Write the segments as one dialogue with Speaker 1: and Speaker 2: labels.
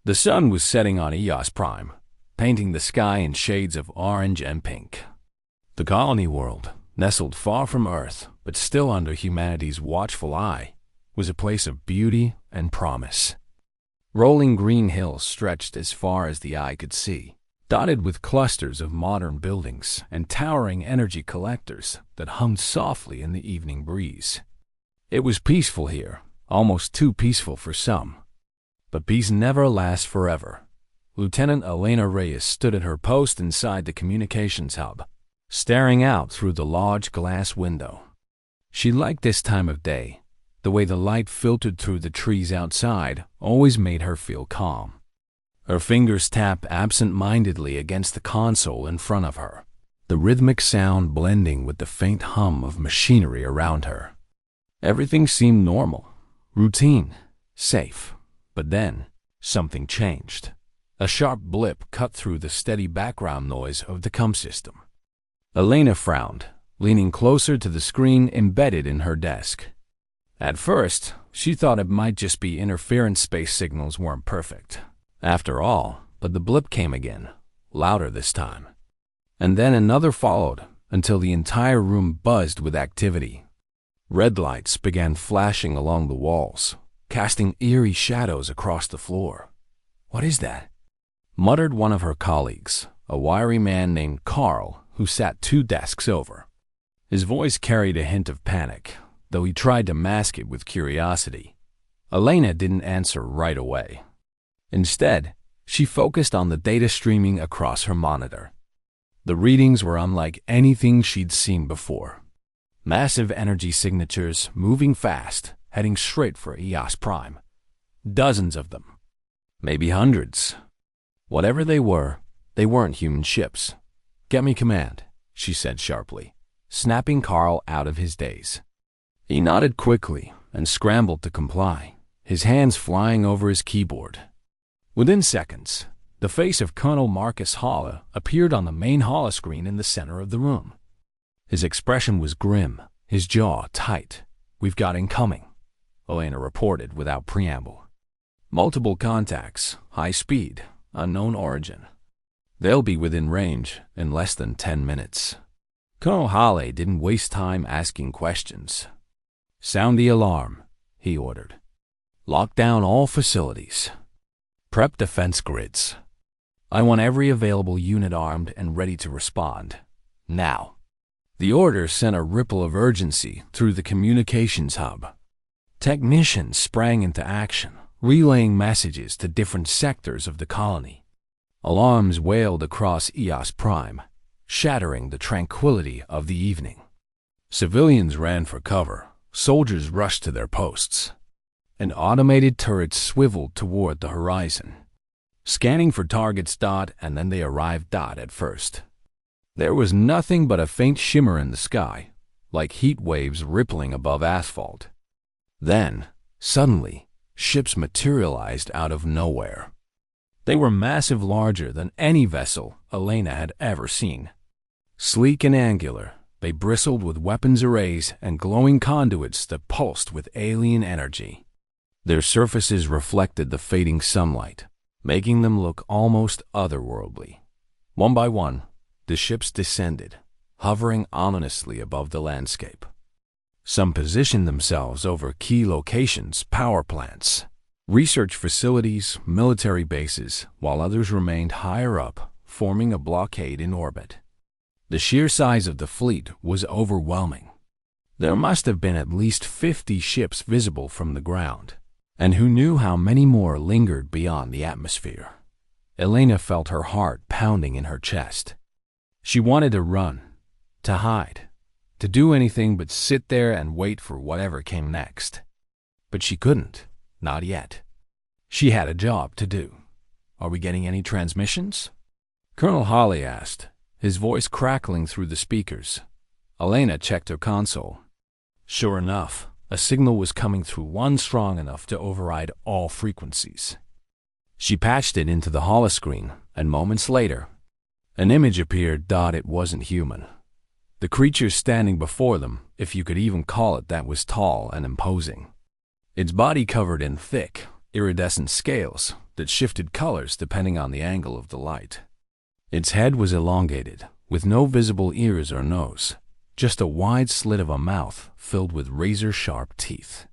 Speaker 1: The sun was setting on Eos Prime, painting the sky in shades of orange and pink. The colony world, nestled far from Earth but still under humanity's watchful eye, was a place of beauty and promise. Rolling green hills stretched as far as the eye could see, dotted with clusters of modern buildings and towering energy collectors that hummed softly in the evening breeze. It was peaceful here, almost too peaceful for some. But peace never lasts forever. Lieutenant Elena Reyes stood at her post inside the communications hub, staring out through the large glass window. She liked this time of day. The way the light filtered through the trees outside always made her feel calm. Her fingers tapped absent-mindedly against the console in front of her, the rhythmic sound blending with the faint hum of machinery around her. Everything seemed normal, routine, safe. But then, something changed. A sharp blip cut through the steady background noise of the comm system. Elena frowned, leaning closer to the screen embedded in her desk. At first, she thought it might just be interference space signals weren't perfect. After all, but the blip came again, louder this time. And then another followed, until the entire room buzzed with activity. Red lights began flashing along the walls, casting eerie shadows across the floor. "What is that?" muttered one of her colleagues, a wiry man named Carl, who sat 2 desks over. His voice carried a hint of panic, though he tried to mask it with curiosity. Elena didn't answer right away. Instead, she focused on the data streaming across her monitor. The readings were unlike anything she'd seen before. Massive energy signatures moving fast, heading straight for Eos Prime. Dozens of them. Maybe hundreds. Whatever they weren't human ships. "Get me command," she said sharply, snapping Carl out of his daze. He nodded quickly and scrambled to comply, his hands flying over his keyboard. Within seconds, the face of Colonel Marcus Halle appeared on the main holoscreen in the center of the room. His expression was grim, his jaw tight. "We've got incoming," Elena reported without preamble. "Multiple contacts, high speed, unknown origin. They'll be within range in less than 10 minutes. Colonel Halle didn't waste time asking questions. "Sound the alarm," he ordered. "Lock down all facilities. Prep defense grids. I want every available unit armed and ready to respond. Now." The order sent a ripple of urgency through the communications hub. Technicians sprang into action, relaying messages to different sectors of the colony. Alarms wailed across Eos Prime, shattering the tranquility of the evening. Civilians ran for cover, soldiers rushed to their posts, and automated turrets swiveled toward the horizon, scanning for targets. And then they arrived. At first, there was nothing but a faint shimmer in the sky, like heat waves rippling above asphalt. Then, suddenly, ships materialized out of nowhere. They were massive, larger than any vessel Elena had ever seen. Sleek and angular, they bristled with weapons arrays and glowing conduits that pulsed with alien energy. Their surfaces reflected the fading sunlight, making them look almost otherworldly. One by one, the ships descended, hovering ominously above the landscape. Some positioned themselves over key locations, power plants, research facilities, military bases, while others remained higher up, forming a blockade in orbit. The sheer size of the fleet was overwhelming. There must have been at least 50 ships visible from the ground, and who knew how many more lingered beyond the atmosphere. Elena felt her heart pounding in her chest. She wanted to run, to hide, to do anything but sit there and wait for whatever came next. But she couldn't, not yet. She had a job to do. "Are we getting any transmissions?" Colonel Halle asked, his voice crackling through the speakers. Elena checked her console. Sure enough, a signal was coming through, one strong enough to override all frequencies. She patched it into the holoscreen, and moments later, an image appeared. It wasn't human. The creature standing before them, if you could even call it that, was tall and imposing. Its body covered in thick, iridescent scales that shifted colors depending on the angle of the light. Its head was elongated, with no visible ears or nose, just a wide slit of a mouth filled with razor-sharp teeth.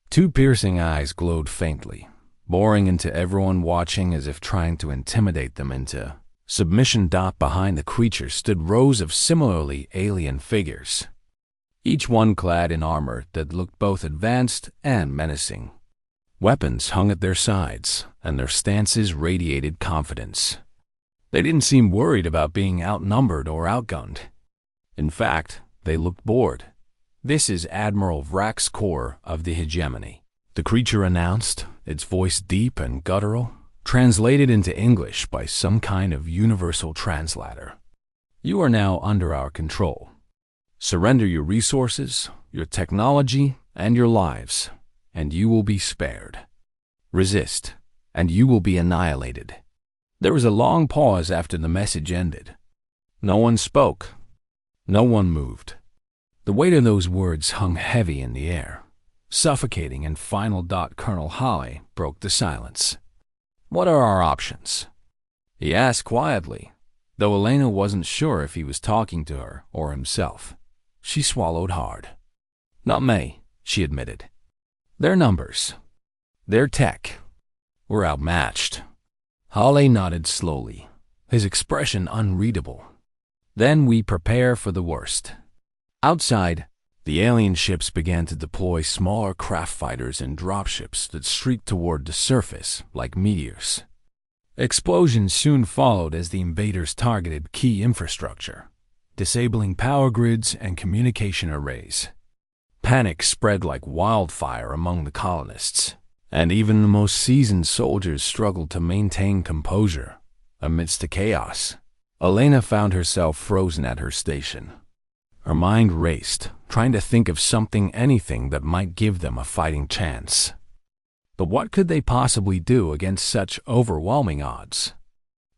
Speaker 1: Two piercing eyes glowed faintly, boring into everyone watching as if trying to intimidate them into submission. Behind the creature stood rows of similarly alien figures, each one clad in armor that looked both advanced and menacing. Weapons hung at their sides, and their stances radiated confidence. They didn't seem worried about being outnumbered or outgunned. In fact, they looked bored. "This is Admiral Vrax Kor of the Hegemony," the creature announced, its voice deep and guttural, translated into English by some kind of universal translator. "You are now under our control. Surrender your resources, your technology, and your lives, and you will be spared. Resist, and you will be annihilated." There was a long pause after the message ended. No one spoke. No one moved. The weight of those words hung heavy in the air, suffocating, and final. Colonel Holly broke the silence. "What are our options?" he asked quietly, though Elena wasn't sure if he was talking to her or himself. She swallowed hard. "Not me," she admitted. "Their numbers. Their tech. We're outmatched." Holly nodded slowly, his expression unreadable. "Then we prepare for the worst." Outside, the alien ships began to deploy smaller craft fighters and dropships that streaked toward the surface like meteors. Explosions soon followed as the invaders targeted key infrastructure, disabling power grids and communication arrays. Panic spread like wildfire among the colonists, and even the most seasoned soldiers struggled to maintain composure amidst the chaos. Elena found herself frozen at her station. Her mind raced, trying to think of anything that might give them a fighting chance. But what could they possibly do against such overwhelming odds?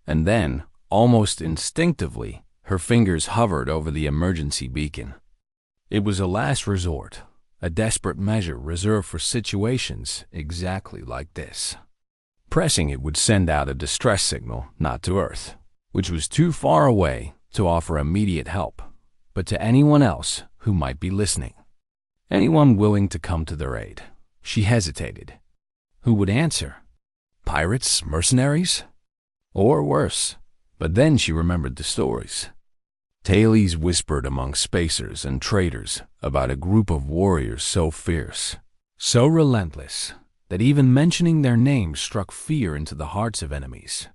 Speaker 1: And then, almost instinctively, her fingers hovered over the emergency beacon. It was a last resort, a desperate measure reserved for situations exactly like this. Pressing it would send out a distress signal, not to Earth, which was too far away to offer immediate help, but to anyone else who might be listening. Anyone willing to come to their aid. She hesitated. Who would answer? Pirates? Mercenaries? Or worse. But then she remembered the stories. Tales whispered among spacers and traders about a group of warriors so fierce, so relentless, that even mentioning their names struck fear into the hearts of enemies.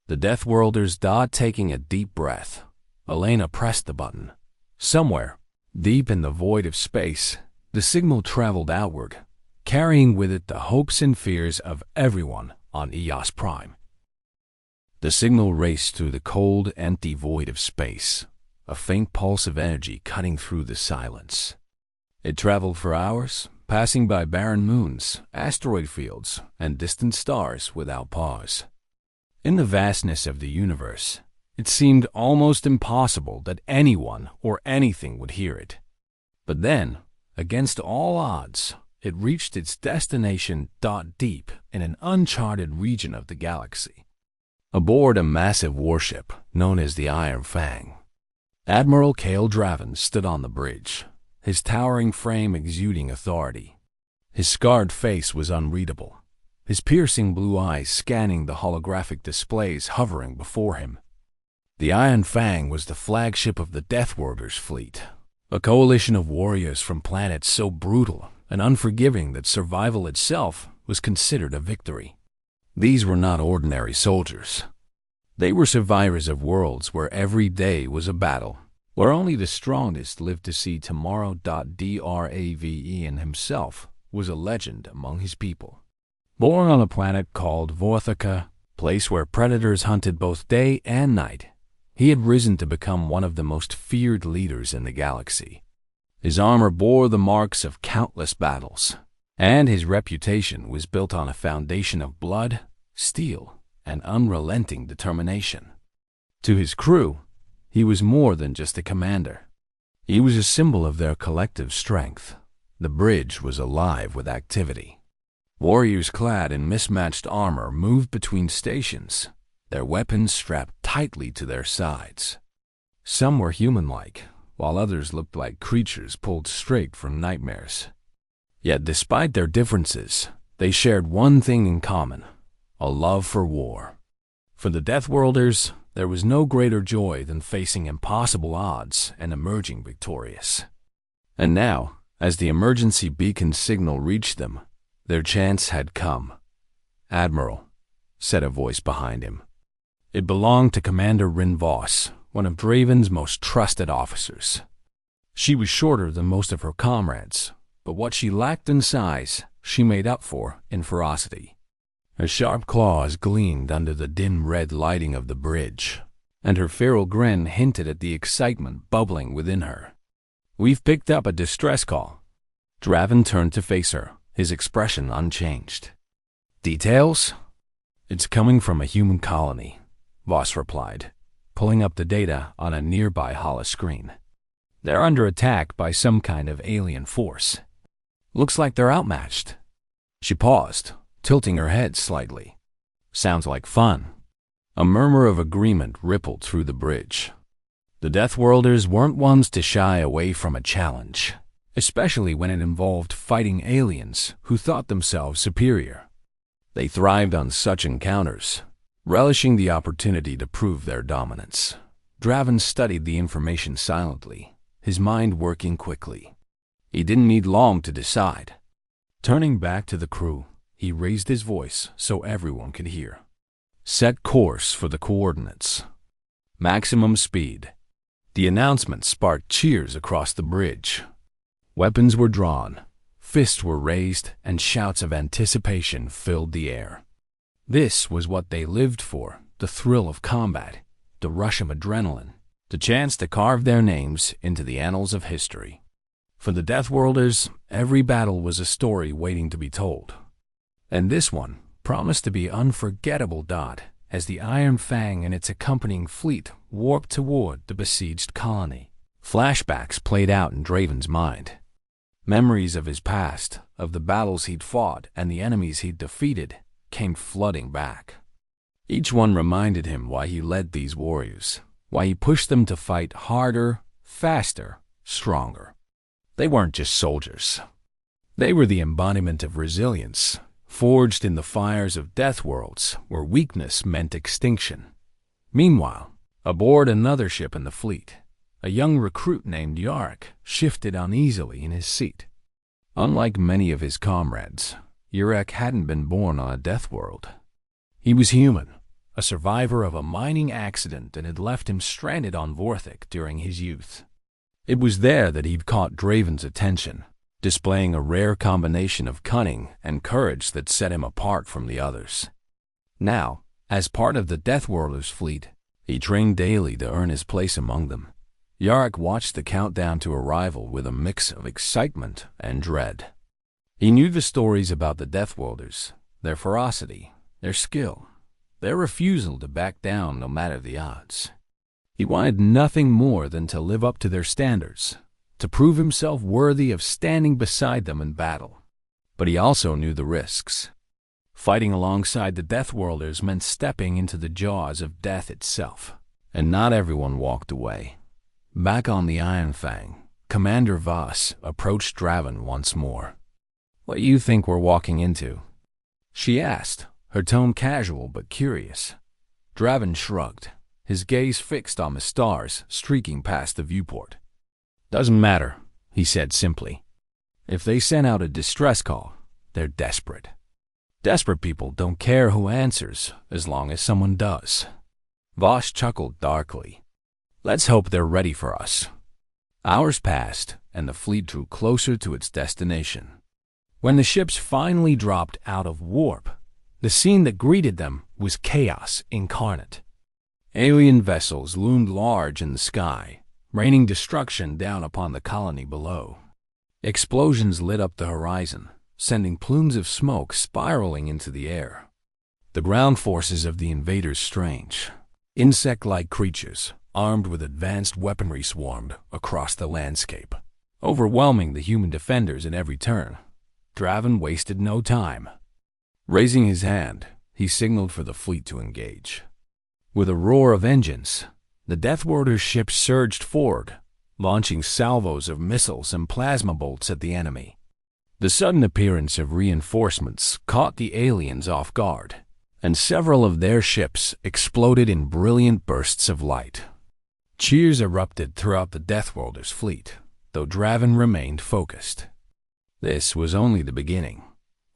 Speaker 1: The Deathworlders. Taking a deep breath, Elena pressed the button. Somewhere, deep in the void of space, the signal traveled outward, carrying with it the hopes and fears of everyone on EOS Prime. The signal raced through the cold, empty void of space, a faint pulse of energy cutting through the silence. It traveled for hours, passing by barren moons, asteroid fields, and distant stars without pause. In the vastness of the universe, it seemed almost impossible that anyone or anything would hear it. But then, against all odds, it reached its destination. Deep in an uncharted region of the galaxy, aboard a massive warship known as the Iron Fang. Admiral Cale Draven stood on the bridge, his towering frame exuding authority. His scarred face was unreadable, his piercing blue eyes scanning the holographic displays hovering before him. The Iron Fang was the flagship of the Deathworlders fleet, a coalition of warriors from planets so brutal and unforgiving that survival itself was considered a victory. These were not ordinary soldiers. They were survivors of worlds where every day was a battle, where only the strongest lived to see tomorrow. Draven himself was a legend among his people. Born on a planet called Vorthica, place where predators hunted both day and night, he had risen to become one of the most feared leaders in the galaxy. His armor bore the marks of countless battles, and his reputation was built on a foundation of blood, steel, and unrelenting determination. To his crew, he was more than just a commander. He was a symbol of their collective strength. The bridge was alive with activity. Warriors clad in mismatched armor moved between stations, their weapons strapped tightly to their sides. Some were human-like, while others looked like creatures pulled straight from nightmares. Yet despite their differences, they shared one thing in common: a love for war. For the Deathworlders, there was no greater joy than facing impossible odds and emerging victorious. And now, as the emergency beacon signal reached them, their chance had come. "Admiral," said a voice behind him. It belonged to Commander Rin Voss, one of Draven's most trusted officers. She was shorter than most of her comrades, but what she lacked in size, she made up for in ferocity. Her sharp claws gleamed under the dim red lighting of the bridge, and her feral grin hinted at the excitement bubbling within her. "We've picked up a distress call." Draven turned to face her, his expression unchanged. "Details?" "It's coming from a human colony," Voss replied, pulling up the data on a nearby holoscreen. "They're under attack by some kind of alien force. Looks like they're outmatched." She paused, tilting her head slightly. "Sounds like fun." A murmur of agreement rippled through the bridge. The Deathworlders weren't ones to shy away from a challenge, especially when it involved fighting aliens who thought themselves superior. They thrived on such encounters, relishing the opportunity to prove their dominance. Draven studied the information silently, his mind working quickly. He didn't need long to decide. Turning back to the crew, he raised his voice so everyone could hear. "Set course for the coordinates. Maximum speed." The announcement sparked cheers across the bridge. Weapons were drawn, fists were raised, and shouts of anticipation filled the air. This was what they lived for: the thrill of combat, the rush of adrenaline, the chance to carve their names into the annals of history. For the Deathworlders, every battle was a story waiting to be told. And this one promised to be unforgettable. As the Iron Fang and its accompanying fleet warped toward the besieged colony, flashbacks played out in Draven's mind. Memories of his past, of the battles he'd fought and the enemies he'd defeated, came flooding back. Each one reminded him why he led these warriors, why he pushed them to fight harder, faster, stronger. They weren't just soldiers. They were the embodiment of resilience, forged in the fires of death worlds where weakness meant extinction. Meanwhile, aboard another ship in the fleet, a young recruit named Yarrick shifted uneasily in his seat. Unlike many of his comrades, Yarrick hadn't been born on a death world. He was human, a survivor of a mining accident that had left him stranded on Vorthik during his youth. It was there that he'd caught Draven's attention, displaying a rare combination of cunning and courage that set him apart from the others. Now, as part of the Deathworlders fleet, he trained daily to earn his place among them. Yarrick watched the countdown to arrival with a mix of excitement and dread. He knew the stories about the Deathworlders, their ferocity, their skill, their refusal to back down no matter the odds. He wanted nothing more than to live up to their standards, to prove himself worthy of standing beside them in battle. But he also knew the risks. Fighting alongside the Deathworlders meant stepping into the jaws of death itself, and not everyone walked away. Back on the Iron Fang, Commander Voss approached Draven once more. "What do you think we're walking into?" she asked, her tone casual but curious. Draven shrugged, his gaze fixed on the stars streaking past the viewport. "Doesn't matter," he said simply. "If they sent out a distress call, they're desperate. Desperate people don't care who answers as long as someone does." Voss chuckled darkly. "Let's hope they're ready for us." Hours passed, and the fleet drew closer to its destination. When the ships finally dropped out of warp, the scene that greeted them was chaos incarnate. Alien vessels loomed large in the sky, raining destruction down upon the colony below. Explosions lit up the horizon, sending plumes of smoke spiraling into the air. The ground forces of the invaders strange. Insect-like creatures, armed with advanced weaponry, swarmed across the landscape, overwhelming the human defenders at every turn. Draven wasted no time. Raising his hand, he signaled for the fleet to engage. With a roar of engines, the Deathworlders' ship surged forward, launching salvos of missiles and plasma bolts at the enemy. The sudden appearance of reinforcements caught the aliens off guard, and several of their ships exploded in brilliant bursts of light. Cheers erupted throughout the Deathworlders' fleet, though Draven remained focused. This was only the beginning.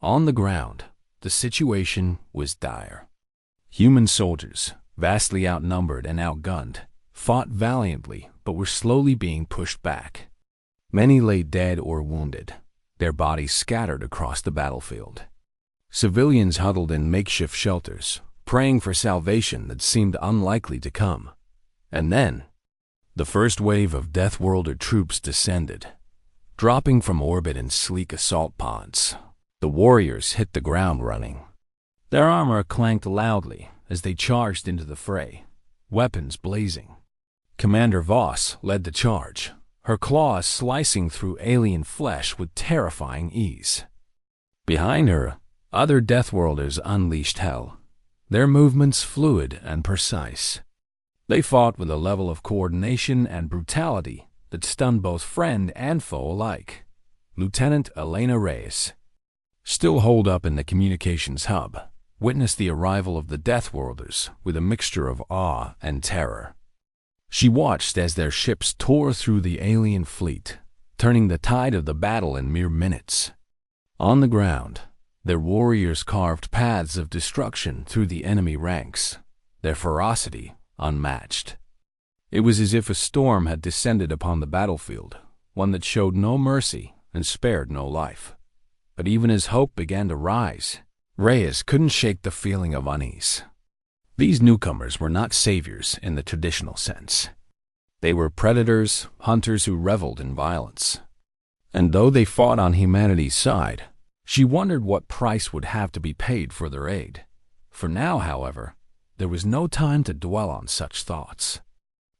Speaker 1: On the ground, the situation was dire. Human soldiers, vastly outnumbered and outgunned, fought valiantly but were slowly being pushed back. Many lay dead or wounded, their bodies scattered across the battlefield. Civilians huddled in makeshift shelters, praying for salvation that seemed unlikely to come. And then, the first wave of Deathworlder troops descended. Dropping from orbit in sleek assault pods, the warriors hit the ground running. Their armor clanked loudly as they charged into the fray, weapons blazing. Commander Voss led the charge, her claws slicing through alien flesh with terrifying ease. Behind her, other Deathworlders unleashed hell, their movements fluid and precise. They fought with a level of coordination and brutality that stunned both friend and foe alike. Lieutenant Elena Reyes, still holed up in the communications hub, witnessed the arrival of the Deathworlders with a mixture of awe and terror. She watched as their ships tore through the alien fleet, turning the tide of the battle in mere minutes. On the ground, their warriors carved paths of destruction through the enemy ranks, their ferocity unmatched. It was as if a storm had descended upon the battlefield, one that showed no mercy and spared no life. But even as hope began to rise, Reyes couldn't shake the feeling of unease. These newcomers were not saviors in the traditional sense. They were predators, hunters who reveled in violence. And though they fought on humanity's side, she wondered what price would have to be paid for their aid. For now, however, there was no time to dwell on such thoughts.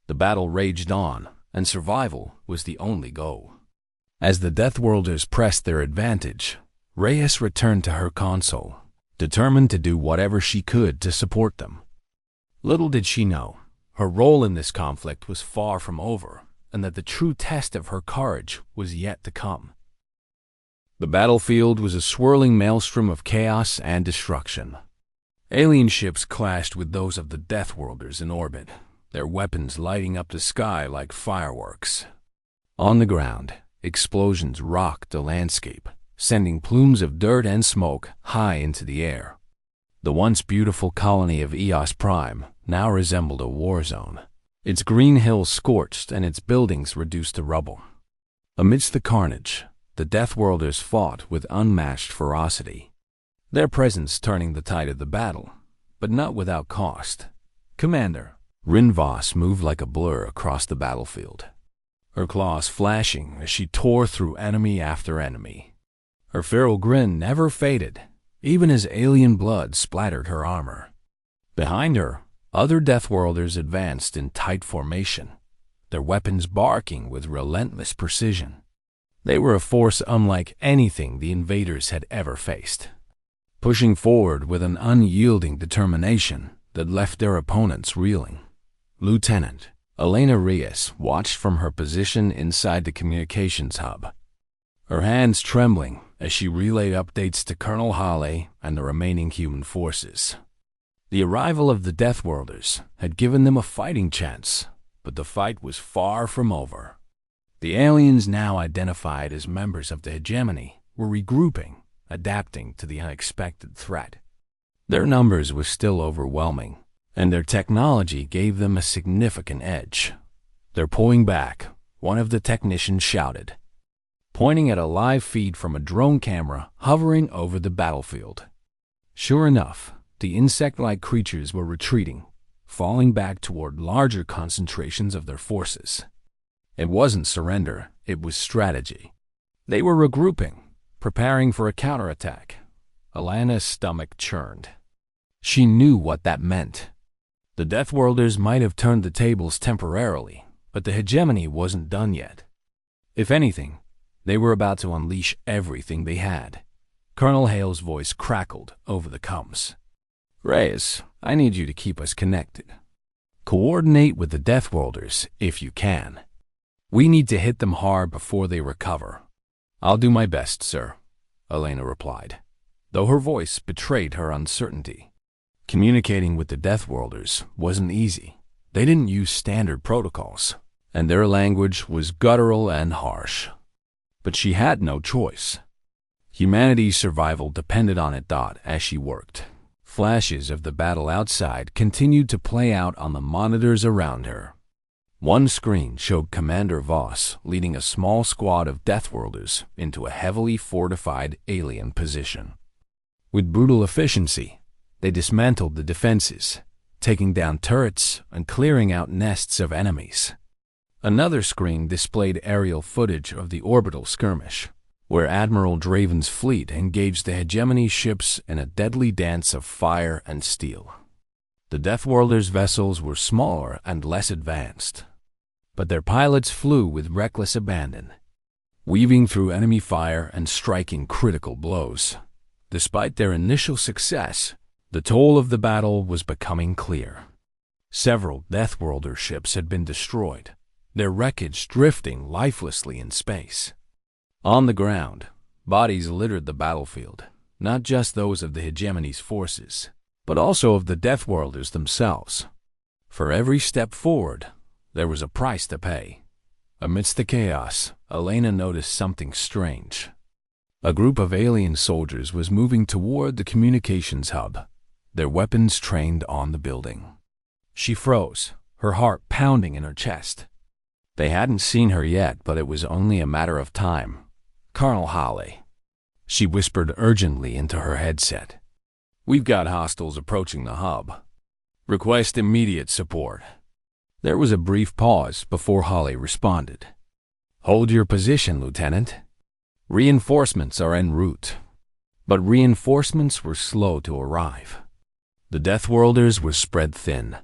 Speaker 1: The battle raged on, and survival was the only goal. As the Deathworlders pressed their advantage, Reyes returned to her console, determined to do whatever she could to support them. Little did she know, her role in this conflict was far from over, and that the true test of her courage was yet to come. The battlefield was a swirling maelstrom of chaos and destruction. Alien ships clashed with those of the Deathworlders in orbit, their weapons lighting up the sky like fireworks. On the ground, explosions rocked the landscape, sending plumes of dirt and smoke high into the air. The once beautiful colony of Eos Prime now resembled a war zone, its green hills scorched and its buildings reduced to rubble. Amidst the carnage, the Deathworlders fought with unmatched ferocity, their presence turning the tide of the battle, but not without cost. Commander Rin Voss moved like a blur across the battlefield, her claws flashing as she tore through enemy after enemy. Her feral grin never faded, even as alien blood splattered her armor. Behind her, other Deathworlders advanced in tight formation, their weapons barking with relentless precision. They were a force unlike anything the invaders had ever faced, pushing forward with an unyielding determination that left their opponents reeling. Lieutenant Elena Reyes watched from her position inside the communications hub, her hands trembling as she relayed updates to Colonel Hale and the remaining human forces. The arrival of the Deathworlders had given them a fighting chance, but the fight was far from over. The aliens, now identified as members of the hegemony, were regrouping, adapting to the unexpected threat. Their numbers were still overwhelming, and their technology gave them a significant edge. "They're pulling back," one of the technicians shouted, pointing at a live feed from a drone camera hovering over the battlefield. Sure enough, the insect-like creatures were retreating, falling back toward larger concentrations of their forces. It wasn't surrender, it was strategy. They were regrouping, preparing for a counterattack. Alana's stomach churned. She knew what that meant. The Deathworlders might have turned the tables temporarily, but the hegemony wasn't done yet. If anything, they were about to unleash everything they had. Colonel Hale's voice crackled over the comms. Reyes, I need you to keep us connected. Coordinate with the Deathworlders if you can. We need to hit them hard before they recover. I'll do my best, sir, Elena replied, though her voice betrayed her uncertainty. Communicating with the Deathworlders wasn't easy. They didn't use standard protocols, and their language was guttural and harsh. But she had no choice. Humanity's survival depended on it. As she worked, flashes of the battle outside continued to play out on the monitors around her. One screen showed Commander Voss leading a small squad of Deathworlders into a heavily fortified alien position. With brutal efficiency, they dismantled the defenses, taking down turrets and clearing out nests of enemies. Another screen displayed aerial footage of the orbital skirmish, where Admiral Draven's fleet engaged the hegemony ships in a deadly dance of fire and steel. The Deathworlders' vessels were smaller and less advanced, but their pilots flew with reckless abandon, weaving through enemy fire and striking critical blows. Despite their initial success, the toll of the battle was becoming clear. Several Deathworlder ships had been destroyed, their wreckage drifting lifelessly in space. On the ground, bodies littered the battlefield, not just those of the hegemony's forces, but also of the Deathworlders themselves. For every step forward, there was a price to pay. Amidst the chaos, Elena noticed something strange. A group of alien soldiers was moving toward the communications hub, their weapons trained on the building. She froze, her heart pounding in her chest. They hadn't seen her yet, but it was only a matter of time. Colonel Hale, she whispered urgently into her headset. We've got hostiles approaching the hub. Request immediate support. There was a brief pause before Hale responded. Hold your position, Lieutenant. Reinforcements are en route. But reinforcements were slow to arrive. The Deathworlders were spread thin,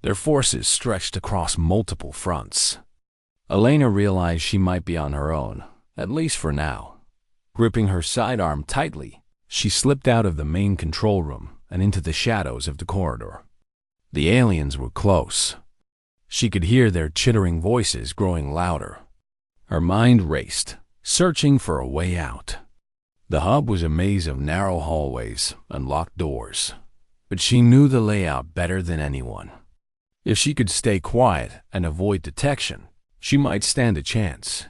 Speaker 1: their forces stretched across multiple fronts. Elena realized she might be on her own, at least for now. Gripping her sidearm tightly, she slipped out of the main control room and into the shadows of the corridor. The aliens were close. She could hear their chittering voices growing louder. Her mind raced, searching for a way out. The hub was a maze of narrow hallways and locked doors, but she knew the layout better than anyone. If she could stay quiet and avoid detection, she might stand a chance.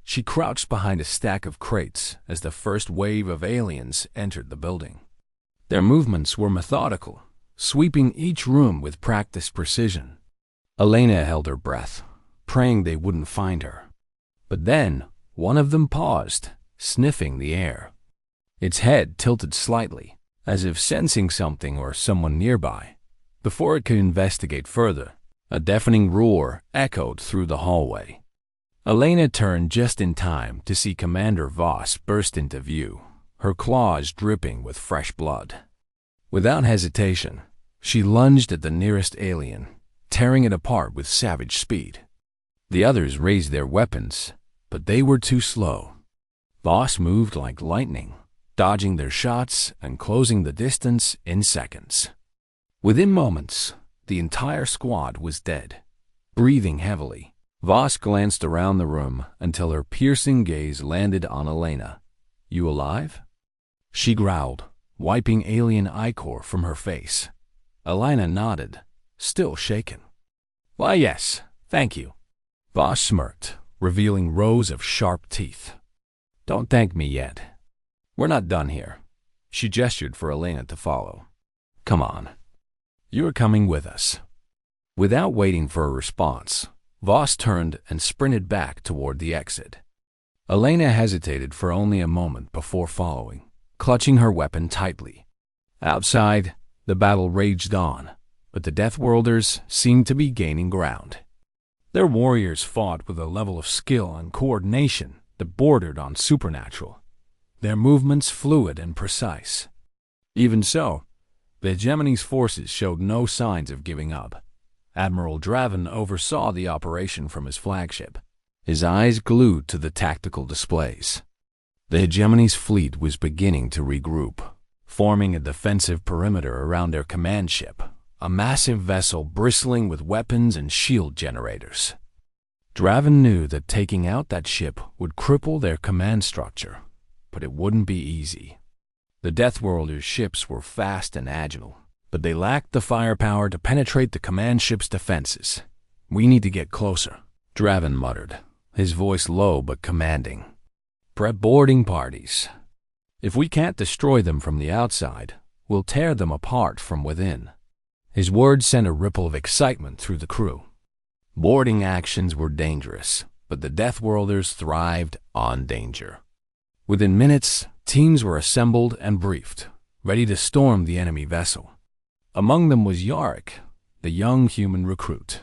Speaker 1: She crouched behind a stack of crates as the first wave of aliens entered the building. Their movements were methodical, sweeping each room with practiced precision. Elena held her breath, praying they wouldn't find her. But then, one of them paused, sniffing the air. Its head tilted slightly, as if sensing something or someone nearby. Before it could investigate further, a deafening roar echoed through the hallway. Elena turned just in time to see Commander Voss burst into view, her claws dripping with fresh blood. Without hesitation, she lunged at the nearest alien, tearing it apart with savage speed. The others raised their weapons, but they were too slow. Voss moved like lightning, dodging their shots and closing the distance in seconds. Within moments, the entire squad was dead. Breathing heavily, Voss glanced around the room until her piercing gaze landed on Elena. You alive? She growled, wiping alien ichor from her face. Elena nodded, still shaken. Why, yes, thank you. Voss smirked, revealing rows of sharp teeth. Don't thank me yet. We're not done here. She gestured for Elena to follow. Come on. You're coming with us. Without waiting for a response, Voss turned and sprinted back toward the exit. Elena hesitated for only a moment before following, clutching her weapon tightly. Outside, the battle raged on, but the Deathworlders seemed to be gaining ground. Their warriors fought with a level of skill and coordination that bordered on supernatural, their movements fluid and precise. Even so, the hegemony's forces showed no signs of giving up. Admiral Draven oversaw the operation from his flagship, his eyes glued to the tactical displays. The hegemony's fleet was beginning to regroup, forming a defensive perimeter around their command ship, a massive vessel bristling with weapons and shield generators. Draven knew that taking out that ship would cripple their command structure, but it wouldn't be easy. The Deathworlders' ships were fast and agile, but they lacked the firepower to penetrate the command ship's defenses. "We need to get closer," Draven muttered, his voice low but commanding. "Prep boarding parties. If we can't destroy them from the outside, we'll tear them apart from within." His words sent a ripple of excitement through the crew. Boarding actions were dangerous, but the Deathworlders thrived on danger. Within minutes, teams were assembled and briefed, ready to storm the enemy vessel. Among them was Yarick, the young human recruit.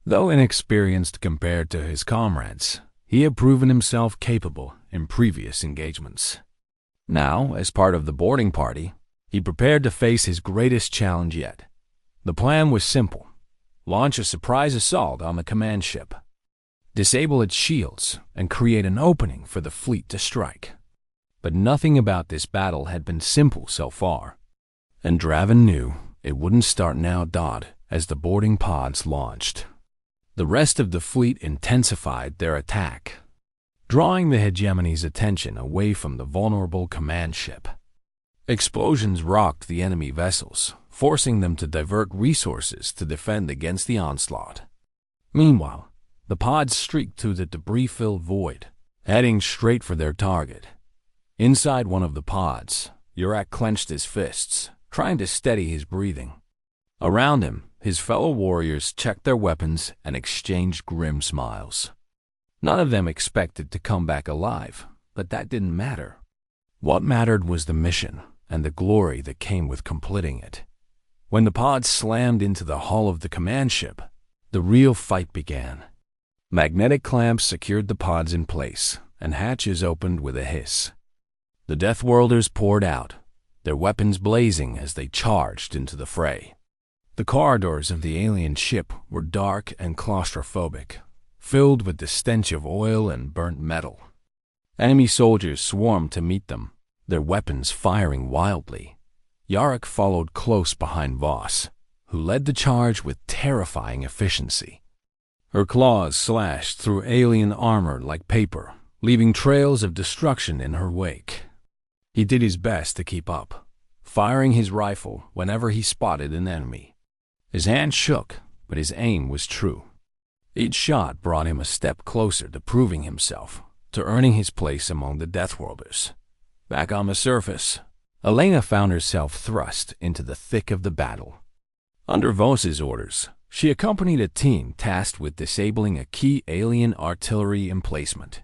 Speaker 1: Though inexperienced compared to his comrades, he had proven himself capable in previous engagements. Now, as part of the boarding party, he prepared to face his greatest challenge yet. The plan was simple: launch a surprise assault on the command ship, disable its shields, and create an opening for the fleet to strike. But nothing about this battle had been simple so far, and Draven knew it wouldn't start now. As the boarding pods launched, the rest of the fleet intensified their attack, drawing the hegemony's attention away from the vulnerable command ship. Explosions rocked the enemy vessels, forcing them to divert resources to defend against the onslaught. Meanwhile, the pods streaked through the debris-filled void, heading straight for their target. Inside one of the pods, Yurak clenched his fists, trying to steady his breathing. Around him, his fellow warriors checked their weapons and exchanged grim smiles. None of them expected to come back alive, but that didn't matter. What mattered was the mission and the glory that came with completing it. When the pods slammed into the hull of the command ship, the real fight began. Magnetic clamps secured the pods in place, and hatches opened with a hiss. The Deathworlders poured out, their weapons blazing as they charged into the fray. The corridors of the alien ship were dark and claustrophobic, filled with the stench of oil and burnt metal. Enemy soldiers swarmed to meet them, their weapons firing wildly. Yarick followed close behind Voss, who led the charge with terrifying efficiency. Her claws slashed through alien armor like paper, leaving trails of destruction in her wake. He did his best to keep up, firing his rifle whenever he spotted an enemy. His hand shook, but his aim was true. Each shot brought him a step closer to proving himself, to earning his place among the Deathworlders. Back on the surface, Elena found herself thrust into the thick of the battle. Under Voss's orders, she accompanied a team tasked with disabling a key alien artillery emplacement.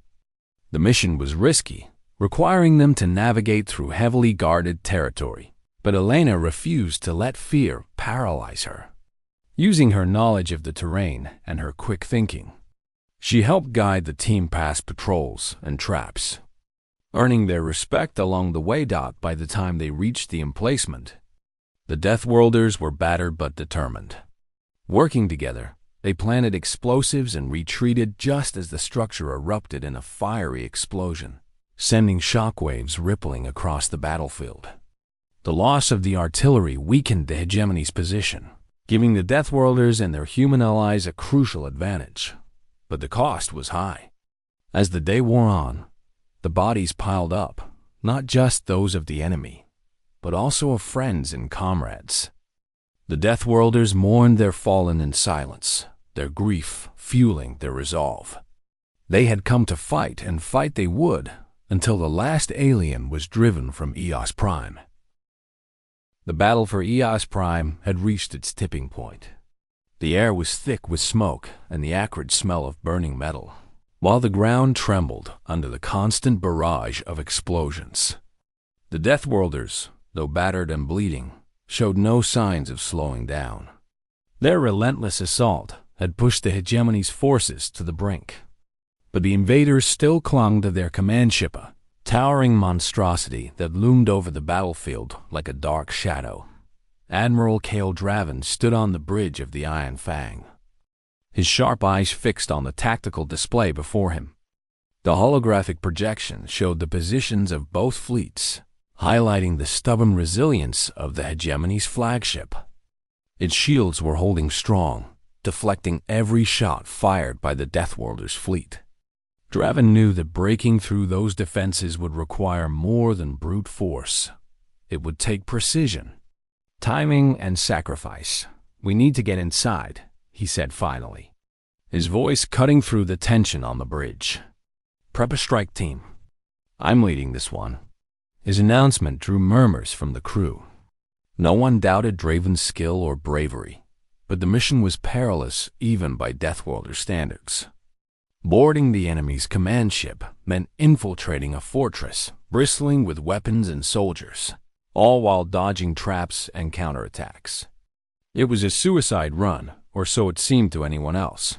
Speaker 1: The mission was risky, requiring them to navigate through heavily guarded territory, but Elena refused to let fear paralyze her. Using her knowledge of the terrain and her quick thinking, she helped guide the team past patrols and traps, earning their respect along the way. By the time they reached the emplacement, the Deathworlders were battered but determined. Working together, they planted explosives and retreated just as the structure erupted in a fiery explosion, sending shockwaves rippling across the battlefield. The loss of the artillery weakened the hegemony's position, giving the Deathworlders and their human allies a crucial advantage. But the cost was high. As the day wore on, the bodies piled up, not just those of the enemy, but also of friends and comrades. The Deathworlders mourned their fallen in silence, their grief fueling their resolve. They had come to fight, and fight they would, until the last alien was driven from Eos Prime. The battle for Eos Prime had reached its tipping point. The air was thick with smoke and the acrid smell of burning metal, while the ground trembled under the constant barrage of explosions. The Deathworlders, though battered and bleeding, showed no signs of slowing down. Their relentless assault had pushed the hegemony's forces to the brink. But the invaders still clung to their command ship, a towering monstrosity that loomed over the battlefield like a dark shadow. Admiral Kale Draven stood on the bridge of the Iron Fang, his sharp eyes fixed on the tactical display before him. The holographic projection showed the positions of both fleets, highlighting the stubborn resilience of the hegemony's flagship. Its shields were holding strong, deflecting every shot fired by the Deathworlders fleet. Draven knew that breaking through those defenses would require more than brute force. It would take precision, timing, and sacrifice. "We need to get inside," he said finally, his voice cutting through the tension on the bridge. "Prep a strike team. I'm leading this one." His announcement drew murmurs from the crew. No one doubted Draven's skill or bravery, but the mission was perilous even by Deathworlder standards. Boarding the enemy's command ship meant infiltrating a fortress bristling with weapons and soldiers, all while dodging traps and counterattacks. It was a suicide run, or so it seemed to anyone else.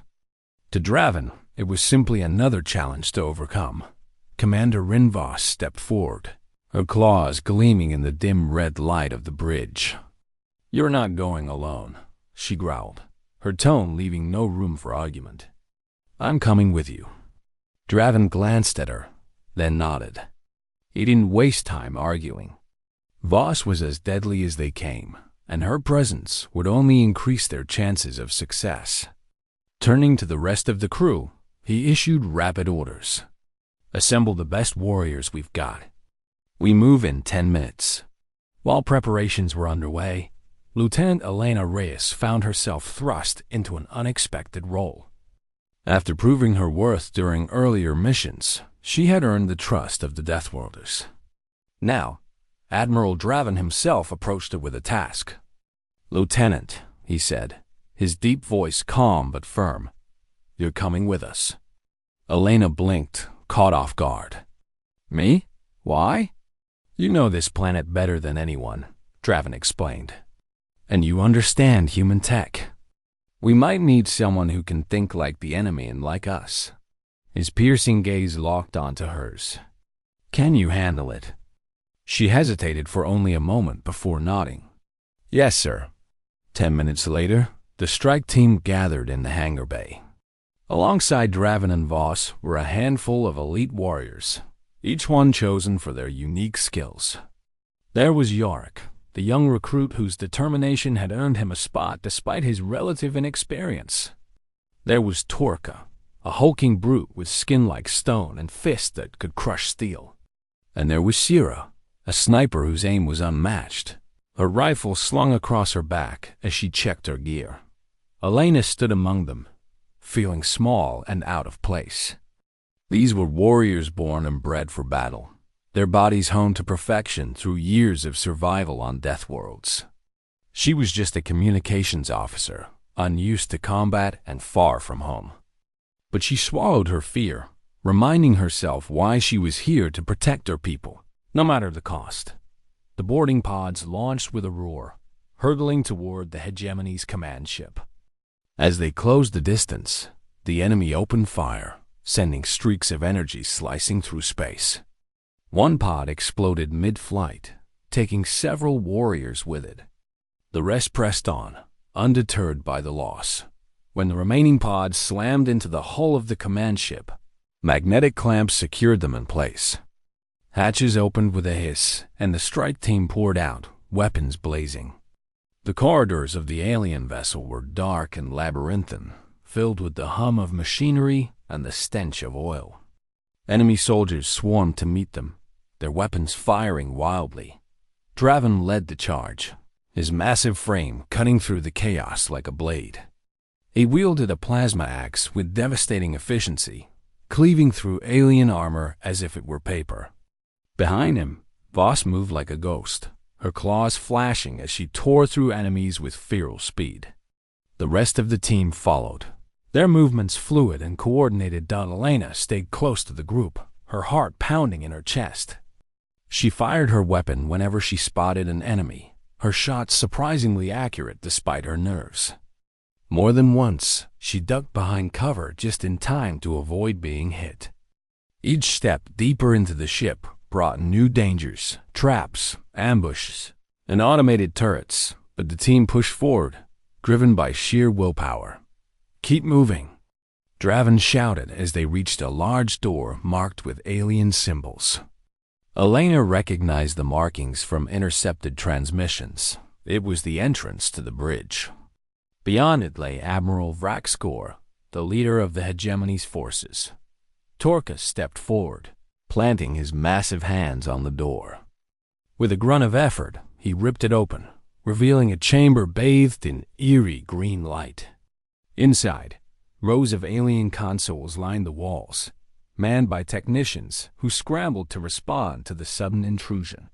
Speaker 1: To Draven, it was simply another challenge to overcome. Commander Rinvos stepped forward, her claws gleaming in the dim red light of the bridge. "You're not going alone," she growled, her tone leaving no room for argument. "I'm coming with you." Draven glanced at her, then nodded. He didn't waste time arguing. Voss was as deadly as they came, and her presence would only increase their chances of success. Turning to the rest of the crew, he issued rapid orders. "Assemble the best warriors we've got. We move in 10 minutes. While preparations were underway, Lieutenant Elena Reyes found herself thrust into an unexpected role. After proving her worth during earlier missions, she had earned the trust of the Deathworlders. Now, Admiral Draven himself approached her with a task. "Lieutenant," he said, his deep voice calm but firm, "you're coming with us." Elena blinked, caught off guard. "Me? Why?" "You know this planet better than anyone," Draven explained. "And you understand human tech. We might need someone who can think like the enemy and like us." His piercing gaze locked onto hers. "Can you handle it?" She hesitated for only a moment before nodding. "Yes, sir." 10 minutes later, the strike team gathered in the hangar bay. Alongside Draven and Voss were a handful of elite warriors, each one chosen for their unique skills. There was Yorick, the young recruit whose determination had earned him a spot despite his relative inexperience. There was Torka, a hulking brute with skin like stone and fists that could crush steel. And there was Sierra, a sniper whose aim was unmatched, her rifle slung across her back as she checked her gear. Elena stood among them, feeling small and out of place. These were warriors born and bred for battle, their bodies honed to perfection through years of survival on Deathworlds. She was just a communications officer, unused to combat and far from home. But she swallowed her fear, reminding herself why she was here to protect her people, no matter the cost. The boarding pods launched with a roar, hurtling toward the hegemony's command ship. As they closed the distance, the enemy opened fire, sending streaks of energy slicing through space. One pod exploded mid-flight, taking several warriors with it. The rest pressed on, undeterred by the loss. When the remaining pods slammed into the hull of the command ship, magnetic clamps secured them in place. Hatches opened with a hiss, and the strike team poured out, weapons blazing. The corridors of the alien vessel were dark and labyrinthine, filled with the hum of machinery and the stench of oil. Enemy soldiers swarmed to meet them, their weapons firing wildly. Draven led the charge, his massive frame cutting through the chaos like a blade. He wielded a plasma axe with devastating efficiency, cleaving through alien armor as if it were paper. Behind him, Voss moved like a ghost, her claws flashing as she tore through enemies with feral speed. The rest of the team followed, their movements fluid and coordinated. Elena stayed close to the group, her heart pounding in her chest. She fired her weapon whenever she spotted an enemy, her shots surprisingly accurate despite her nerves. More than once, she ducked behind cover just in time to avoid being hit. Each step deeper into the ship brought new dangers, traps, ambushes, and automated turrets, but the team pushed forward, driven by sheer willpower. "Keep moving." Draven shouted as they reached a large door marked with alien symbols. Elena recognized the markings from intercepted transmissions. It was the entrance to the bridge. Beyond it lay Admiral Vraxkor, the leader of the hegemony's forces. Torka stepped forward, planting his massive hands on the door. With a grunt of effort, he ripped it open, revealing a chamber bathed in eerie green light. Inside, rows of alien consoles lined the walls, manned by technicians who scrambled to respond to the sudden intrusion.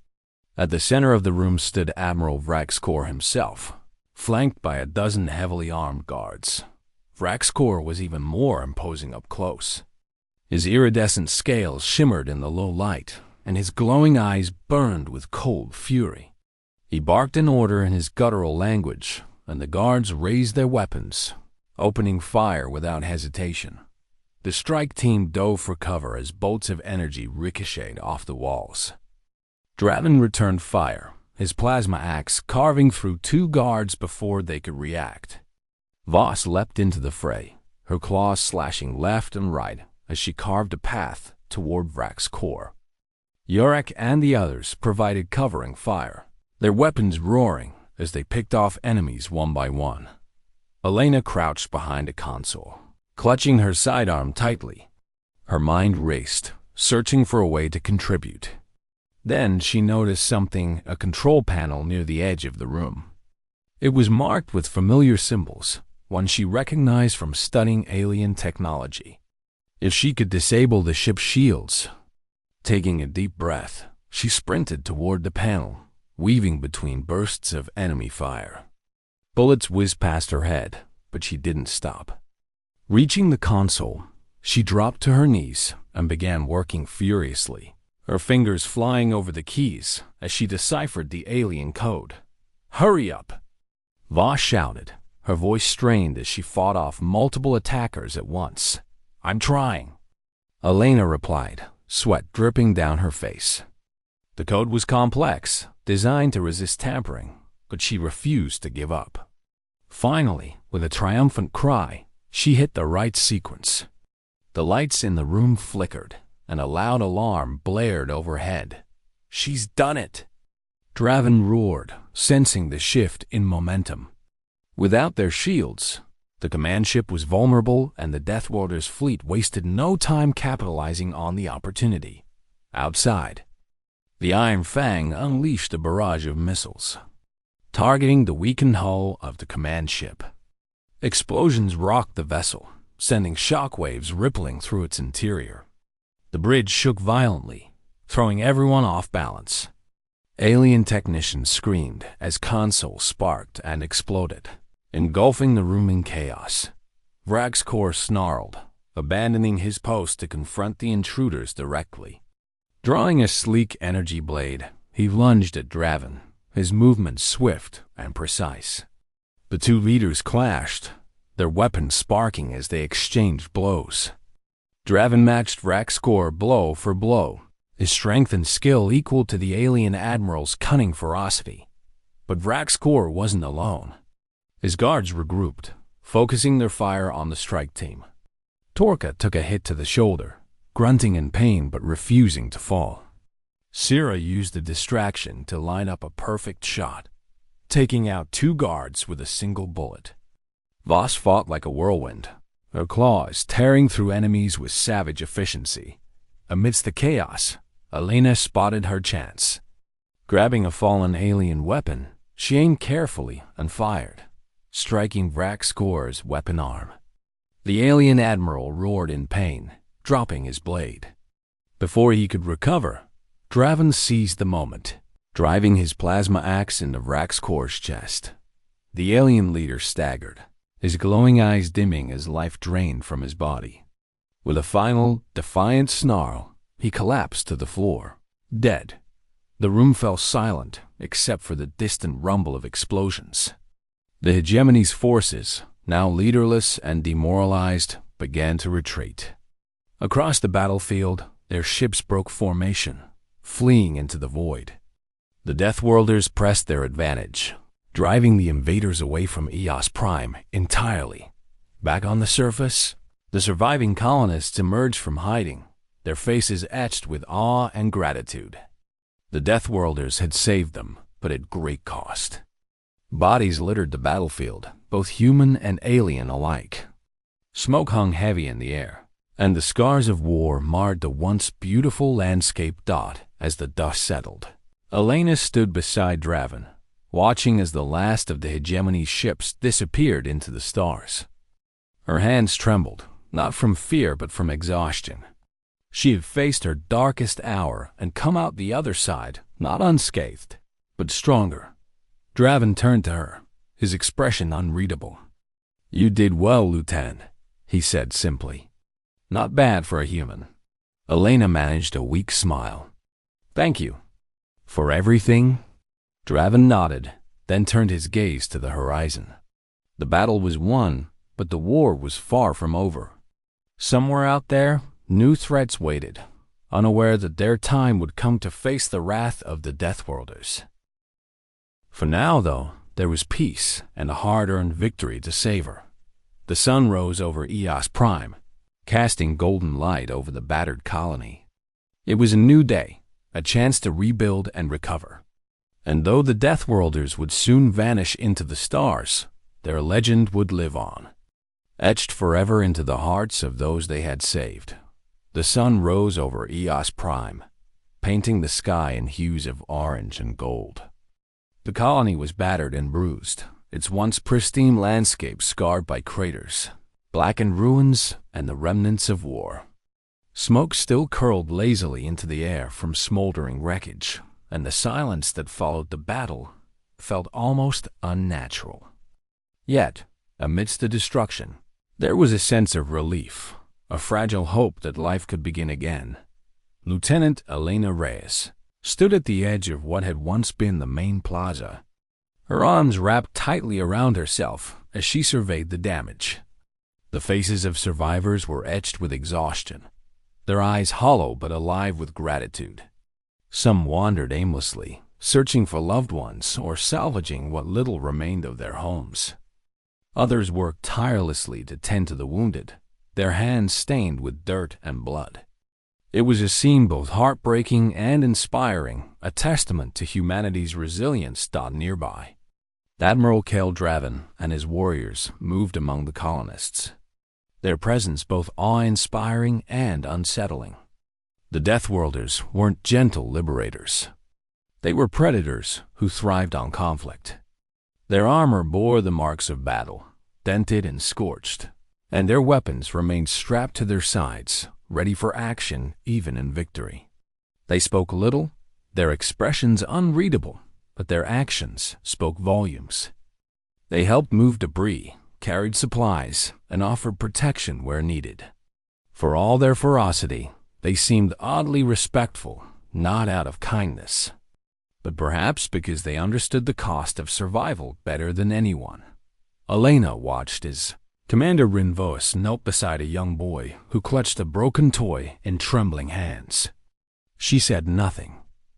Speaker 1: At the center of the room stood Admiral Vraxkor himself, flanked by a dozen heavily armed guards. Vraxkor was even more imposing up close. His iridescent scales shimmered in the low light, and his glowing eyes burned with cold fury. He barked an order in his guttural language, and the guards raised their weapons, opening fire without hesitation. The strike team dove for cover as bolts of energy ricocheted off the walls. Draven returned fire, his plasma axe carving through two guards before they could react. Voss leapt into the fray, her claws slashing left and right as she carved a path toward Vraxkor. Yurek and the others provided covering fire, their weapons roaring as they picked off enemies one by one. Elena crouched behind a console, clutching her sidearm tightly. Her mind raced, searching for a way to contribute. Then she noticed something, a control panel near the edge of the room. It was marked with familiar symbols, one she recognized from studying alien technology. If she could disable the ship's shields. Taking a deep breath, she sprinted toward the panel, weaving between bursts of enemy fire. Bullets whizzed past her head, but she didn't stop. Reaching the console, she dropped to her knees and began working furiously, her fingers flying over the keys as she deciphered the alien code. "Hurry up!" Voss shouted, her voice strained as she fought off multiple attackers at once. "I'm trying," Elena replied, sweat dripping down her face. The code was complex, designed to resist tampering, but she refused to give up. Finally, with a triumphant cry, she hit the right sequence. The lights in the room flickered, and a loud alarm blared overhead. "She's done it!" Draven roared, sensing the shift in momentum. Without their shields, the command ship was vulnerable, and the Deathworlders fleet wasted no time capitalizing on the opportunity. Outside, the Iron Fang unleashed a barrage of missiles, targeting the weakened hull of the command ship. Explosions rocked the vessel, sending shockwaves rippling through its interior. The bridge shook violently, throwing everyone off balance. Alien technicians screamed as consoles sparked and exploded, engulfing the room in chaos. Vraxkor snarled, abandoning his post to confront the intruders directly. Drawing a sleek energy blade, he lunged at Draven, his movements swift and precise. The two leaders clashed, their weapons sparking as they exchanged blows. Draven matched Vraxkor blow for blow, his strength and skill equal to the alien admiral's cunning ferocity. But Vraxkor wasn't alone. His guards regrouped, focusing their fire on the strike team. Torka took a hit to the shoulder, grunting in pain but refusing to fall. Sira used a distraction to line up a perfect shot, taking out two guards with a single bullet. Voss fought like a whirlwind, her claws tearing through enemies with savage efficiency. Amidst the chaos, Elena spotted her chance. Grabbing a fallen alien weapon, she aimed carefully and fired, striking Vraxkor's weapon arm. The alien admiral roared in pain, dropping his blade. Before he could recover, Draven seized the moment, driving his plasma axe into Vraxkor's chest. The alien leader staggered, his glowing eyes dimming as life drained from his body. With a final, defiant snarl, he collapsed to the floor, dead. The room fell silent, except for the distant rumble of explosions. The hegemony's forces, now leaderless and demoralized, began to retreat. Across the battlefield, their ships broke formation, fleeing into the void. The Deathworlders pressed their advantage, driving the invaders away from Eos Prime entirely. Back on the surface, The surviving colonists emerged from hiding, their faces etched with awe and gratitude. The Deathworlders had saved them, but at great cost. Bodies littered the battlefield, both human and alien alike. Smoke hung heavy in the air, and the scars of war marred the once beautiful landscape dot as the dust settled. Elena stood beside Draven, watching as the last of the hegemony's ships disappeared into the stars. Her hands trembled, not from fear but from exhaustion. She had faced her darkest hour and come out the other side, not unscathed, but stronger. Draven turned to her, his expression unreadable. "You did well, Lieutenant," he said simply. "Not bad for a human." Elena managed a weak smile. "Thank you." "For everything?" Draven nodded, then turned his gaze to the horizon. The battle was won, but the war was far from over. Somewhere out there, new threats waited, unaware that their time would come to face the wrath of the Deathworlders. For now, though, there was peace and a hard-earned victory to savor. The sun rose over Eos Prime, casting golden light over the battered colony. It was a new day, a chance to rebuild and recover. And though the Deathworlders would soon vanish into the stars, their legend would live on, etched forever into the hearts of those they had saved. The sun rose over Eos Prime, painting the sky in hues of orange and gold. The colony was battered and bruised, its once pristine landscape scarred by craters, blackened ruins, and the remnants of war. Smoke still curled lazily into the air from smoldering wreckage, and the silence that followed the battle felt almost unnatural. Yet, amidst the destruction, there was a sense of relief, a fragile hope that life could begin again. Lieutenant Elena Reyes stood at the edge of what had once been the main plaza, her arms wrapped tightly around herself as she surveyed the damage. The faces of survivors were etched with exhaustion, their eyes hollow but alive with gratitude. Some wandered aimlessly, searching for loved ones or salvaging what little remained of their homes. Others worked tirelessly to tend to the wounded, their hands stained with dirt and blood. It was a scene both heartbreaking and inspiring, a testament to humanity's resilience nearby. Admiral Kel Draven and his warriors moved among the colonists, their presence both awe-inspiring and unsettling. The Deathworlders weren't gentle liberators. They were predators who thrived on conflict. Their armor bore the marks of battle, dented and scorched, and their weapons remained strapped to their sides, ready for action even in victory. They spoke little, their expressions unreadable, but their actions spoke volumes. They helped move debris, carried supplies, and offered protection where needed. For all their ferocity, they seemed oddly respectful, not out of kindness, but perhaps because they understood the cost of survival better than anyone. Elena watched as Commander Rinvos knelt beside a young boy who clutched a broken toy in trembling hands. She said nothing,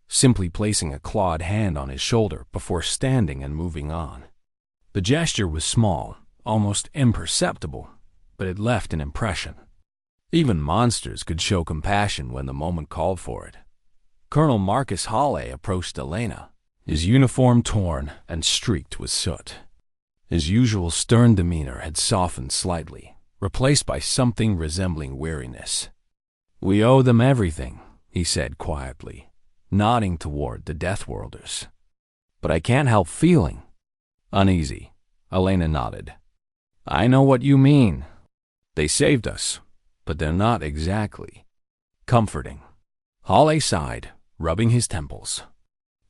Speaker 1: simply placing a clawed hand on his shoulder before standing and moving on. The gesture was small, almost imperceptible, but it left an impression. Even monsters could show compassion when the moment called for it. Colonel Marcus Hawley approached Elena, his uniform torn and streaked with soot. His usual stern demeanor had softened slightly, replaced by something resembling weariness. "We owe them everything," he said quietly, nodding toward the Deathworlders. "But I can't help feeling uneasy." Elena nodded. "I know what you mean. They saved us, but they're not exactly comforting." Hawley sighed, rubbing his temples.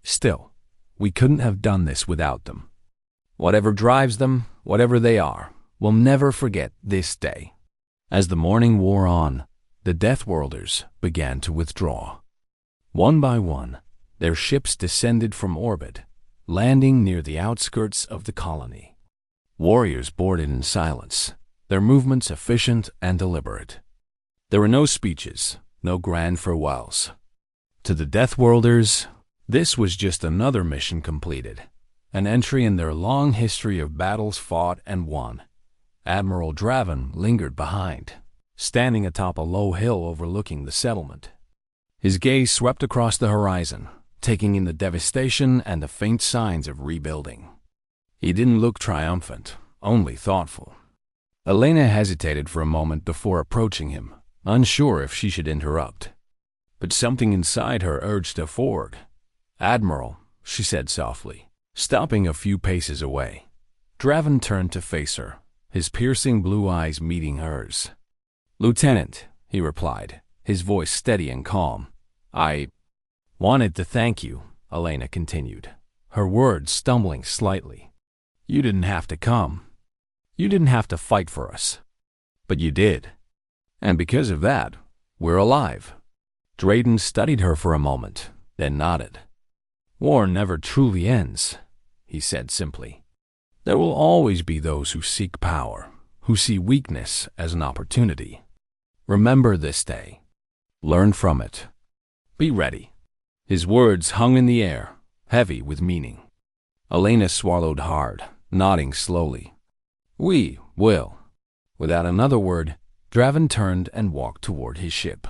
Speaker 1: "Still, we couldn't have done this without them. Whatever drives them, whatever they are, we'll never forget this day." As the morning wore on, the Deathworlders began to withdraw. One by one, their ships descended from orbit, landing near the outskirts of the colony. Warriors boarded in silence, their movements efficient and deliberate. There were no speeches, no grand farewells. To the Deathworlders, this was just another mission completed, an entry in their long history of battles fought and won. Admiral Draven lingered behind, standing atop a low hill overlooking the settlement. His gaze swept across the horizon, taking in the devastation and the faint signs of rebuilding. He didn't look triumphant, only thoughtful. Elena hesitated for a moment before approaching him, unsure if she should interrupt. But something inside her urged her forward. "Admiral," she said softly, stopping a few paces away. Draven turned to face her, his piercing blue eyes meeting hers. "Lieutenant," he replied, his voice steady and calm. "I wanted to thank you," Elena continued, her words stumbling slightly. "You didn't have to come. You didn't have to fight for us. But you did. And because of that, we're alive." Drayden studied her for a moment, then nodded. "War never truly ends," he said simply. "There will always be those who seek power, who see weakness as an opportunity. Remember this day. Learn from it. Be ready." His words hung in the air, heavy with meaning. Elena swallowed hard, nodding slowly. "We will." Without another word, Draven turned and walked toward his ship.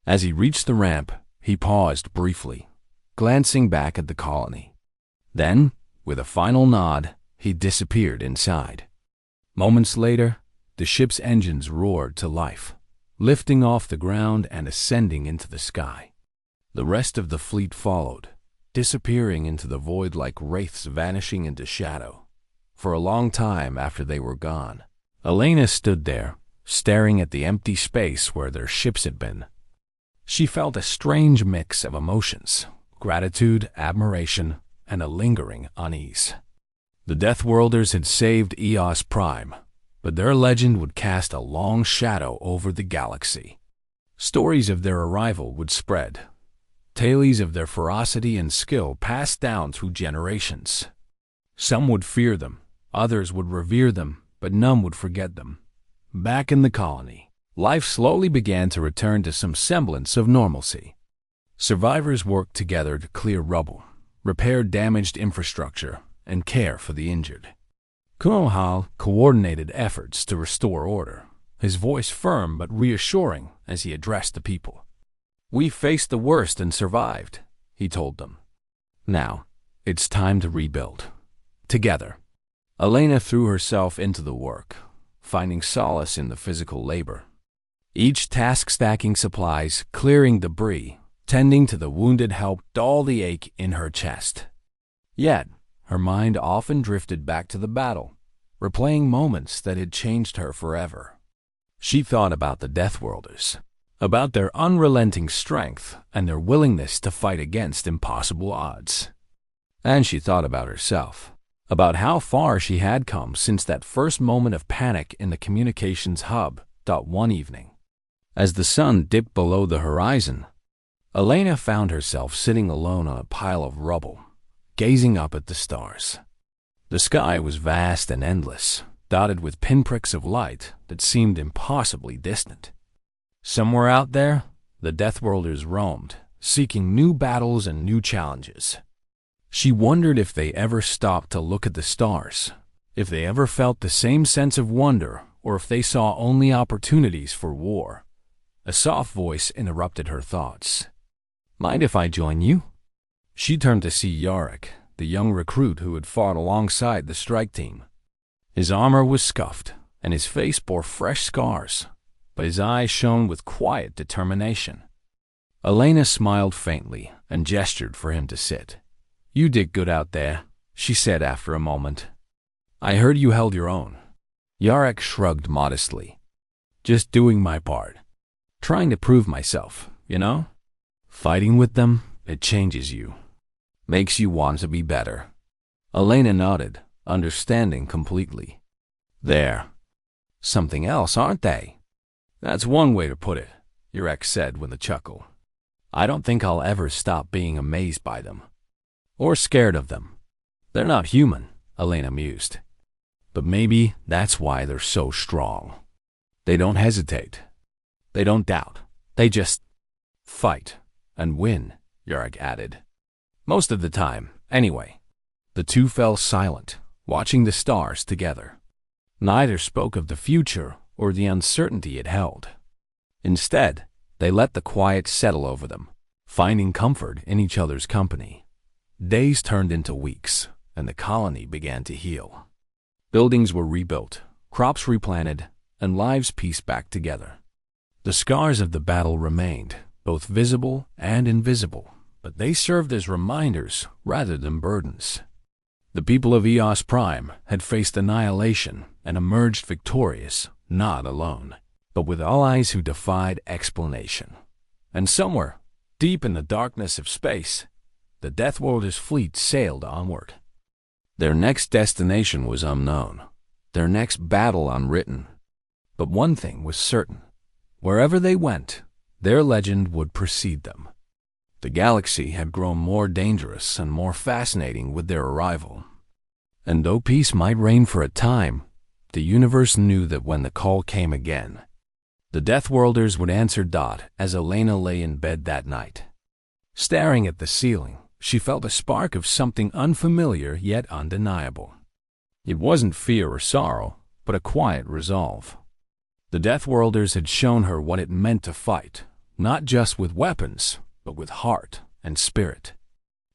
Speaker 1: As he reached the ramp, he paused briefly, glancing back at the colony. Then, with a final nod, he disappeared inside. Moments later, the ship's engines roared to life, lifting off the ground and ascending into the sky. The rest of the fleet followed, disappearing into the void like wraiths vanishing into shadow. For a long time after they were gone, Elena stood there, staring at the empty space where their ships had been. She felt a strange mix of emotions, gratitude, admiration, and a lingering unease. The Deathworlders had saved EOS Prime, but their legend would cast a long shadow over the galaxy. Stories of their arrival would spread, tales of their ferocity and skill passed down through generations. Some would fear them, others would revere them, but none would forget them. Back in the colony, life slowly began to return to some semblance of normalcy. Survivors worked together to clear rubble, repair damaged infrastructure, and care for the injured. Kunohal coordinated efforts to restore order, his voice firm but reassuring as he addressed the people. "We faced the worst and survived," he told them. "Now, it's time to rebuild. Together." Elena threw herself into the work, finding solace in the physical labor. Each task stacking supplies, clearing debris, tending to the wounded helped dull the ache in her chest. Yet, her mind often drifted back to the battle, replaying moments that had changed her forever. She thought about the Deathworlders, about their unrelenting strength and their willingness to fight against impossible odds. And she thought about herself, about how far she had come since that first moment of panic in the communications hub. One evening, as the sun dipped below the horizon, Elena found herself sitting alone on a pile of rubble, gazing up at the stars. The sky was vast and endless, dotted with pinpricks of light that seemed impossibly distant. Somewhere out there, the Deathworlders roamed, seeking new battles and new challenges. She wondered if they ever stopped to look at the stars, if they ever felt the same sense of wonder, or if they saw only opportunities for war. A soft voice interrupted her thoughts. "Mind if I join you?" She turned to see Yarrick, the young recruit who had fought alongside the strike team. His armor was scuffed, and his face bore fresh scars, but his eyes shone with quiet determination. Elena smiled faintly and gestured for him to sit. "You did good out there," she said after a moment. "I heard you held your own." Yarrick shrugged modestly. "Just doing my part. Trying to prove myself, you know? Fighting with them, it changes you. Makes you want to be better." Elena nodded, understanding completely. "They're something else, aren't they?" "That's one way to put it," Yarrick said with a chuckle. "I don't think I'll ever stop being amazed by them. Or scared of them. They're not human," Elena mused. "But maybe that's why they're so strong. They don't hesitate. They don't doubt. They just fight and win," Yarrick added. "Most of the time, anyway." The two fell silent, watching the stars together. Neither spoke of the future or the uncertainty it held. Instead, they let the quiet settle over them, finding comfort in each other's company. Days turned into weeks, and the colony began to heal. Buildings were rebuilt, crops replanted, and lives pieced back together. The scars of the battle remained, both visible and invisible, but they served as reminders rather than burdens. The people of EOS Prime had faced annihilation and emerged victorious, not alone, but with allies who defied explanation. And somewhere, deep in the darkness of space, the Deathworlders fleet sailed onward. Their next destination was unknown, their next battle unwritten. But one thing was certain. Wherever they went, their legend would precede them. The galaxy had grown more dangerous and more fascinating with their arrival. And though peace might reign for a time, the universe knew that when the call came again, the Deathworlders would answer Dot as Elena lay in bed that night. Staring at the ceiling, she felt a spark of something unfamiliar yet undeniable. It wasn't fear or sorrow, but a quiet resolve. The Deathworlders had shown her what it meant to fight, not just with weapons, but with heart and spirit.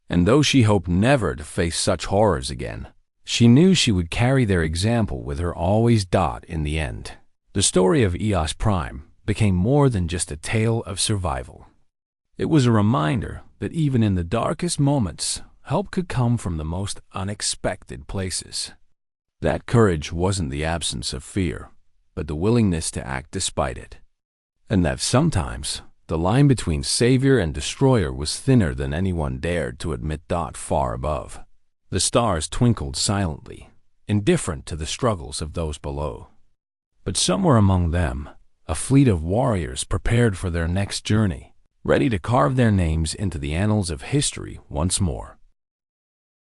Speaker 1: And though she hoped never to face such horrors again, she knew she would carry their example with her always. Dot in the end. The story of EOS Prime became more than just a tale of survival. It was a reminder that even in the darkest moments, help could come from the most unexpected places. That courage wasn't the absence of fear, but the willingness to act despite it. And that sometimes, the line between savior and destroyer was thinner than anyone dared to admit. Dot far above. The stars twinkled silently, indifferent to the struggles of those below. But somewhere among them, a fleet of warriors prepared for their next journey, ready to carve their names into the annals of history once more.